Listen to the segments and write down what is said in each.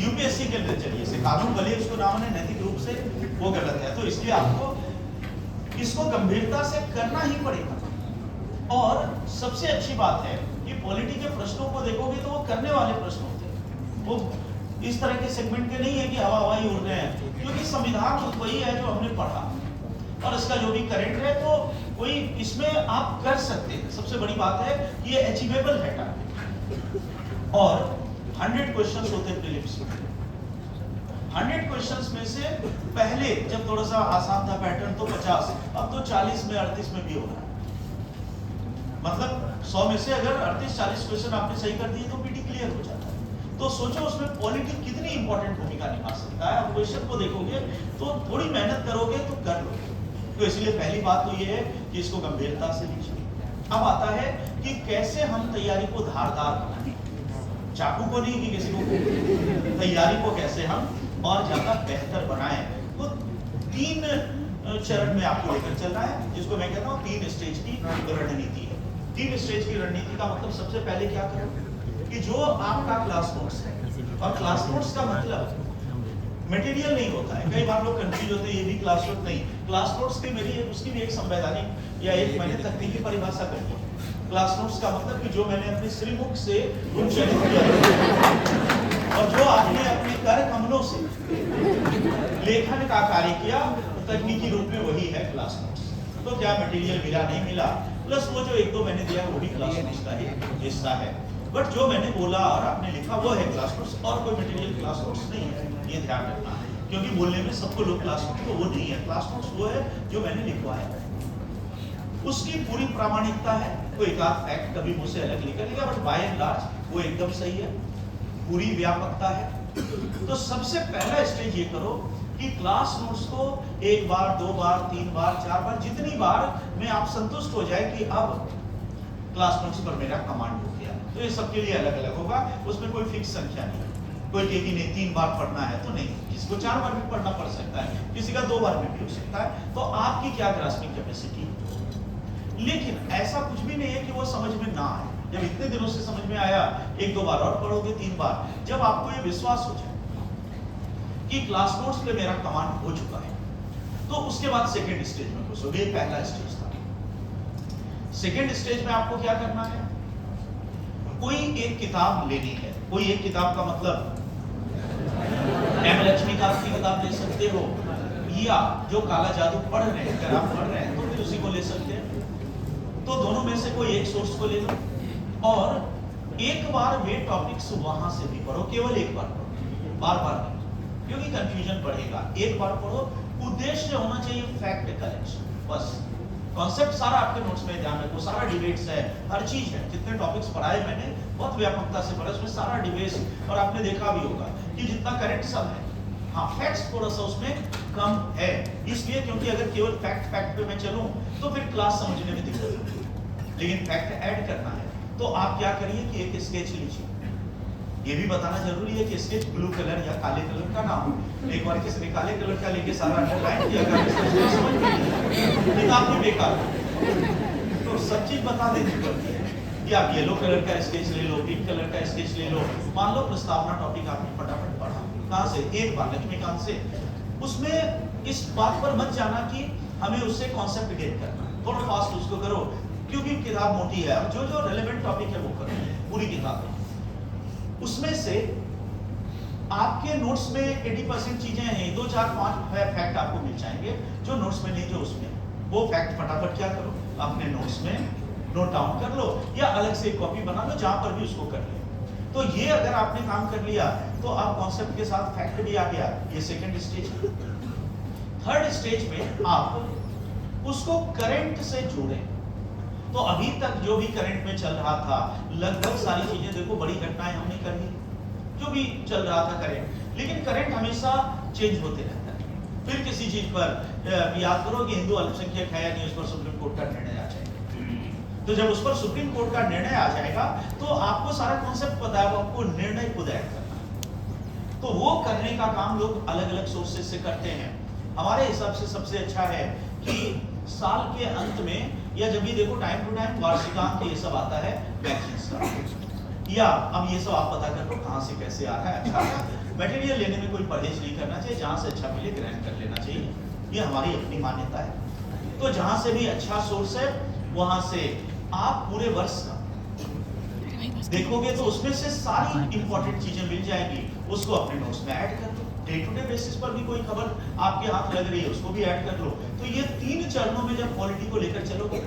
UPSC के नजरिए से कानून भले उसको ना माने नैतिक रूप से वो गलत है, तो इसलिए आपको इसको गंभीरता से करना ही पड़ेगा। और सबसे अच्छी बात है कि पॉलिटी के प्रश्नों को देखोगे तो वो करने वाले प्रश्न होते हैं, वो इस तरह के सेगमेंट के नहीं है कि हवा हवाई उड़ रहे हैं, क्योंकि संविधान वही है जो हमने पढ़ा और इसका जो भी करंट है, तो कोई इसमें आप कर सकते हैं। सबसे बड़ी बात है कि ये अचीवेबल है टारगेट। और 100 क्वेश्चंस होते हैं प्रीलिम्स में। 100 क्वेश्चंस में से पहले जब थोड़ा सा आसान था पैटर्न तो 50, अब तो 40 में 38 में भी हो रहा है। मतलब 100 में से अगर 38-40 क्वेश्चन आपने सही कर दिए तो पीटी क्लियर हो जाता है। तो सोचो उसमें पॉलिटी कितनी इंपॉर्टेंट भूमिका निभा सकता है। क्वेश्चन को देखोगे तो थोड़ी मेहनत करोगे तो कर लोगे। तो इसलिए पहली बात तो ये है कि इसको गंभीरता से लीजिए। अब आता है कि कैसे हम तैयारी को धारदार बनाएं, चाकू को नहीं कि किसी को, तैयारी को कैसे हम और ज्यादा बेहतर बनाएं। तो 3 चरण में आपको लेकर चलना है, जिसको मैं कहता हूँ 3 स्टेज की रणनीति है। 3 स्टेज की रणनीति का मतलब सबसे पहले क्या करो कि जो आपका क्लास नोट्स है, और क्लास नोट्स का मतलब मटेरियल नहीं होता है। कई बार लोग कंफ्यूज होते हैं, ये भी क्लास नोट नहीं। क्लास नोट्स की मेरी उसकी भी एक संवैधानिक या एक मैंने तकनीकी परिभाषा कर दी। क्लास नोट्स का मतलब कि जो मैंने अपने श्रीमुख से उच्चारित किया और जो आपने अपने कर कमलों से लेखन का कार्य किया, तकनीकी रूप में वही है क्लास नोट्स। तो क्या मटेरियल मिला नहीं मिला, प्लस वो जो 1-2 मैंने दिया वो भी क्लास नोट्स का ही हिस्सा है। बट जो मैंने बोला और आपने लिखा वो है क्लास नोट्स, और कोई मटेरियल क्लास नोट्स नहीं है, ये ध्यान रखना है। क्योंकि बोलने में सबको लोग क्लास नोट्स, तो वो नहीं है। क्लास नोट्स वो है जो मैंने लिखवाया है, उसकी पूरी प्रामाणिकता है। कोई एक आध फैक्ट कभी मुझसे अलग निकल गया, बट बाय एंड लार्ज वो एकदम सही है, पूरी व्यापकता है। तो सबसे पहला स्टेज ये करो कि क्लास नोट्स को 1 बार 2 बार 3 बार 4 बार जितनी बार में आप संतुष्ट हो जाए कि अब क्लास नोट्स पर मेरा कमांड हो गया। तो ये सबके लिए अलग अलग होगा, उसमें कोई फिक्स संख्या नहीं। कोई कहेगी नहीं 3 बार पढ़ना है तो नहीं, किसी को 4 बार भी पढ़ना पड़ सकता है, किसी का 2 बार भी हो सकता है। तो आपकी क्या ग्रास्पिंग कैपेसिटी। लेकिन ऐसा कुछ भी नहीं है कि वो समझ में ना आए। जब इतने दिनों से समझ में आया, 1-2 बार और पढ़ोगे, 3 बार, जब आपको ये विश्वास हो जाए कि क्लास नोट्स पे मेरा कमांड हो चुका है, तो उसके बाद सेकेंड स्टेज में घुसोगे। पहला स्टेज था। सेकेंड स्टेज में आपको क्या करना है, कोई एक किताब लेनी है। कोई एक किताब का मतलब एम लक्ष्मीकांत की किताब ले सकते हो, या जो काला जादू पढ़ रहे हैं, अगर आप पढ़ रहे हैं तो फिर उसी को ले सकते हैं। तो दोनों में से कोई एक सोर्स को ले लो और एक बार वे टॉपिक्स वहां से भी पढ़ो। केवल एक बार पढ़ो, बार बार नहीं, क्योंकि कंफ्यूजन बढ़ेगा। एक बार पढ़ो, उद्देश्य होना चाहिए फैक्ट कलेक्शन, बस। कॉन्सेप्ट सारा आपके नोट्स में ध्यान रखो, सारा डिबेट्स है, हर चीज है। जितने टॉपिक्स पढ़ाए मैंने बहुत व्यापकता से पढ़ा, उसमें सारा डिबेट्स, और आपने देखा भी होगा कि जितना करेक्ट सब है, हाँ फैक्ट्स थोड़ा सा उसमें कम है। इसलिए क्योंकि अगर केवल फैक्ट पे मैं चलूं तो फिर क्लास समझने में दिक्कत होगी, लेकिन फैक्ट ऐड करना है। तो आप क्या करिए कि एक स्केच लीजिए। ये भी बताना जरूरी है कि स्केच ब्लू कलर या काले कलर का ना हो। एक बार किसी ने काले कलर का लेके सारा अंडरलाइन किया, समझ में किताब भी बेकार। तो सब चीज बता देनी पड़ती है कि आप येलो कलर का स्केच ले लो, पिंक कलर का स्केच ले लो। मान लो प्रस्तावना टॉपिक आपने फटाफट पढ़ा, कहाँ से, एक बार लक्ष्मीकांत से। उसमें इस बात पर मत जाना कि हमें उससे कॉन्सेप्ट गेट करना, थोड़ा फास्ट उसको करो, क्योंकि किताब मोटी है। जो जो रेलेवेंट टॉपिक है वो करो, पूरी किताब है। उसमें से आपके नोट्स में 80% चीजें हैं, 2, 4, 5 फैक्ट आपको मिल जाएंगे जो नोट्स में नहीं, जो उसमें। वो फैक्ट फटाफट क्या करो, अपने नोट्स में नोट डाउन कर लो, या अलग से कॉपी बना लो, जहां पर भी उसको कर ले। तो ये अगर आपने काम कर लिया तो आप कॉन्सेप्ट के साथ फैक्ट भी आ गया। ये सेकंड स्टेज है। थर्ड स्टेज में आप उसको करंट से जोड़ें। तो अभी तक जो भी करंट में चल रहा था, लगभग सारी चीजें देखो, बड़ी घटनाएं हमने कर ली, जो भी चल रहा था करंट। लेकिन करंट हमेशा चेंज होते रहता है। फिर किसी चीज पर याद करो कि हिंदू अल्पसंख्यक है या नहीं, उस पर सुप्रीम कोर्ट का निर्णय आ जाएगा। तो जब उस पर सुप्रीम कोर्ट का निर्णय आ जाएगा तो आपको सारा कॉन्सेप्ट पता है, आपको निर्णय खुद ऐड करना है। तो वो करने का काम लोग अलग अलग सोर्सेज से करते हैं। हमारे हिसाब से सबसे अच्छा है कि साल के अंत में, या जब भी देखो टाइम टू टाइम वार्षिकांक ये सब आता है वैक्सीन का, या अब ये सब आप पता कर लो कहां से कैसे आ रहा है। अच्छा मटेरियल मटेरियल लेने में कोई परहेज नहीं करना चाहिए, जहाँ से अच्छा मिले ग्रहण कर लेना चाहिए, ये हमारी अपनी मान्यता है। तो जहाँ से भी अच्छा सोर्स है वहाँ से आप पूरे वर्ष का देखोगे तो उसमें से सारी इंपॉर्टेंट चीजें मिल जाएंगी, उसको अपने नोट्स में ऐड कर लो। डे टू डे बेसिस पर भी कोई खबर आपके हाथ लग रही है उसको भी ऐड कर लो। तो ये 3 चरणों में जब पॉलिटी को लेकर चलोगे,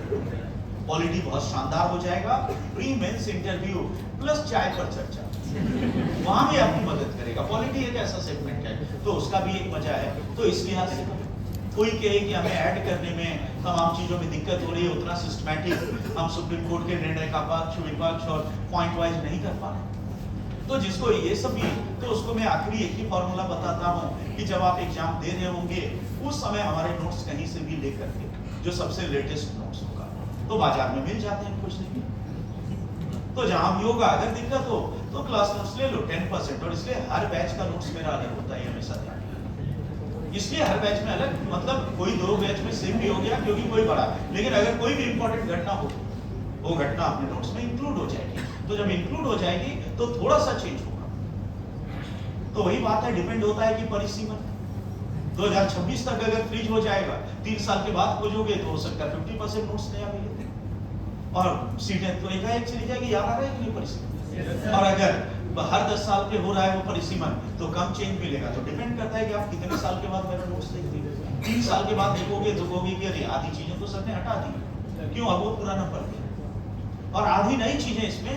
पॉलिटी बहुत शानदार हो जाएगा। प्री मेंस इंटरव्यू प्लस चाय पर चर्चा वहां भी आपकी मदद करेगा। पॉलिटी एक ऐसा सेगमेंट है तो उसका भी एक मजा है। तो इस लिहाज से कोई कहे कि हमें ऐड करने में तमाम चीजों में दिक्कत हो रही है, उतना सिस्टमैटिक हम सुप्रीम कोर्ट के निर्णय का पक्ष विपक्ष और पॉइंट वाइज नहीं कर पा रहे, तो जिसको ये सब भी, तो उसको मैं आखिरी एक ही फॉर्मूला बताता हूँ कि जब आप एग्जाम दे रहे होंगे उस समय हमारे नोट्स कहीं से भी लेकर के, जो सबसे लेटेस्ट नोट्स होगा तो बाजार में मिल जाते हैं कुछ नहीं। तो जहां भी होगा अगर दिक्कत हो तो क्लास नोट्स ले लो 10%। और इसलिए हर बैच का नोट्स मेरा अलग होता है हमेशा ध्यान, इसलिए हर बैच में अलग, मतलब कोई 2 बैच में सेम भी हो गया क्योंकि कोई बड़ा, लेकिन अगर कोई भी इंपॉर्टेंट घटना हो वो घटना अपने नोट्स में इंक्लूड हो जाएगी। तो जब इंक्लूड हो जाएगी तो थोड़ा सा चेंज होगा। तो वही बात है, डिपेंड होता है कि परिसीमन 2026 तक अगर फ्रीज हो जाएगा, 3 साल के बाद खोजोगे तो हो सकता है 50% नोट्स नया मिले और सीटें तो एकाएक चली जाएगी। याद आ रहा है कि नहीं परिसीमन? और अगर हर 10 साल पे हो रहा है वो परिसीमन तो कम चेंज मिलेगा। तो डिपेंड करता है कि आप कितने साल के बाद मेरा नोट्स देखते हैं। 3 साल के बाद देखोगे तो कहोगे कि अरे आधी चीजें तो सर ने हटा दी, क्यों, अब वो पुराना पड़ गया और आधी नई चीजें इसमें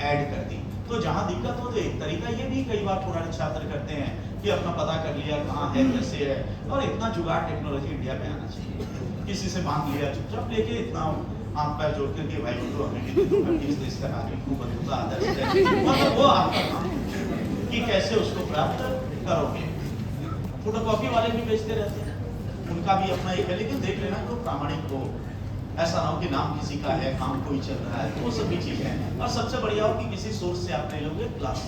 ऐड कर दी। तो जहां दिक्कत हो तो एक तरीका ये भी कई बार पुराने छात्र करते हैं कि अपना पता कर लिया कहाँ है कैसे है, और इतना जुगाड़ टेक्नोलॉजी इंडिया में आना चाहिए। किसी से मांग लिया चुपचाप लेके इतना हाथ पैर जोड़ करके भाई तो हमें भी दे दो, किस देश का नागरिक हूं, बंधुता आदर्श है, मतलब वो आपका काम कि कैसे उसको प्राप्त करोगे। फोटोकॉपी वाले भी बेचते रहते हैं, उनका भी अपना एक है, लेकिन देख लेना तो प्रामाणिक हो, ऐसा ना हो कि नाम किसी का है काम कोई चल रहा है, वो सब भी चीजें हैं। और सबसे बढ़िया हो कि किसी सोर्स से आप ले लोगे क्लास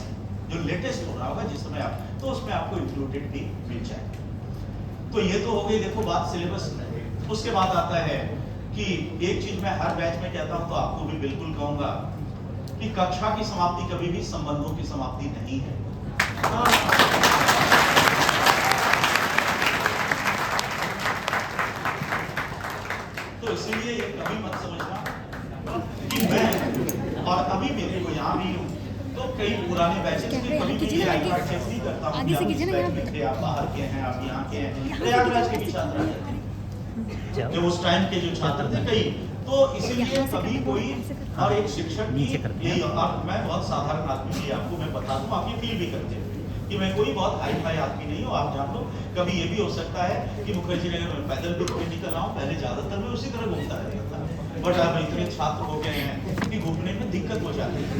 जो लेटेस्ट हो रहा होगा जिस समय आप, तो उसमें आपको इंक्लूडेड भी मिल जाएगा। तो ये तो हो गई देखो बात सिलेबस में। उसके बाद आता है कि एक चीज मैं हर बैच में कहता हूं तो आपको भी बिल्कुल कहूंगा कि कक्षा की समाप्ति कभी भी संबंधों की समाप्ति नहीं है। तो इसीलिए ये कभी मत समझना कि मैं और अभी मेरे को यहाँ भी हूँ तो कई पुराने बैचेस में कभी भी ये आइडिया चेक नहीं करता हूँ कि आप बाहर के हैं, आप यहाँ के हैं, प्रयागराज के भी छात्र हैं जो उस टाइम के जो छात्र थे कई, तो इसीलिए कभी कोई और एक शिक्षक की यही, और मैं बहुत साधारण आदमी ही आपको मैं बता दूं, आप ये फील भी करते हैं कि मैं कोई बहुत हाई फाई आदमी नहीं हूँ, आप जान लो। कभी ये भी हो सकता है कि मुखर्जी नगर में पैदल भी कभी निकल रहा हूँ, पहले ज्यादातर मैं उसी तरह घूमता रहता था, बट अब इतने छात्र हो गए हैं कि घूमने में दिक्कत हो जाती है,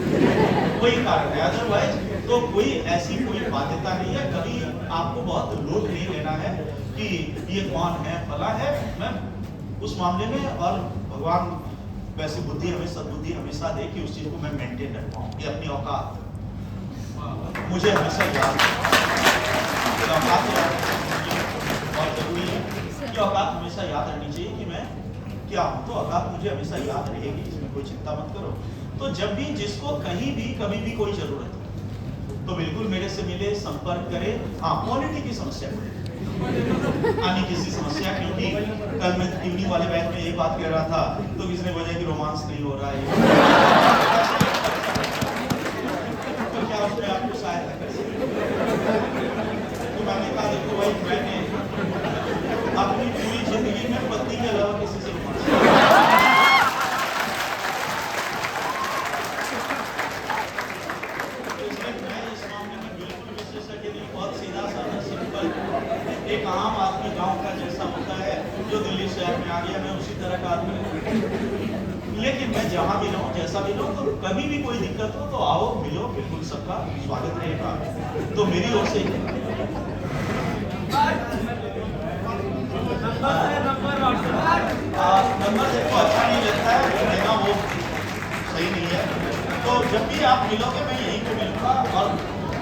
वही कारण है। अदरवाइज तो कोई ऐसी कोई बाध्यता नहीं है, कभी आपको बहुत लोड नहीं लेना है कि ये कौन है फला है, मैं उस मामले में, और भगवान वैसी बुद्धि हमें सद्बुद्धि हमेशा दे कि उस चीज को मैं मेंटेन रख पाऊँ कि अपनी औकात मुझे हमेशा याद औकात बहुत जरूरी है कि औकात हमेशा याद रहनी चाहिए कि मैं क्या हूँ। तो औकात मुझे हमेशा याद रहेगी, इसमें कोई चिंता मत करो। तो जब भी जिसको कहीं भी कभी भी कोई जरूरत हो तो बिल्कुल मेरे से मिले, संपर्क करे। हाँ, क्वालिटी की समस्या अन्य किसी समस्या, क्योंकि कल मैं इवनिंग वाले बैच में ये बात कह रहा था तो किसी ने बोला कि रोमांस नहीं हो रहा है, तो क्या उसमें आपको सहायता कर सकते? तो मैंने कहा देखो भाई, मैंने अपनी पूरी जिंदगी में पत्नी के अलावा किसी से रोमांस एक आम आदमी गांव का जैसा होता है जो दिल्ली शहर में आ गया, मैं उसी तरह का आदमी हूँ। लेकिन मैं जहां भी रहूं जैसा भी रहूं, तो कभी भी कोई दिक्कत हो तो आओ मिलो, बिल्कुल सबका स्वागत रहेगा। तो मेरी ओर से नंबर देखो अच्छा नहीं लगता है देना, वो सही नहीं है। तो जब भी आप मिलोगे मैं यहीं पे मिलूंगा और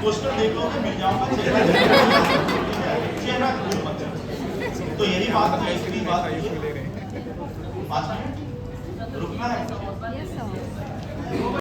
पोस्टर देख लोगे मिल जाऊंगा, चेहरा भूल मत जाओ। तो यही बात है, इसकी बात है। 5 मिनट रुकना है।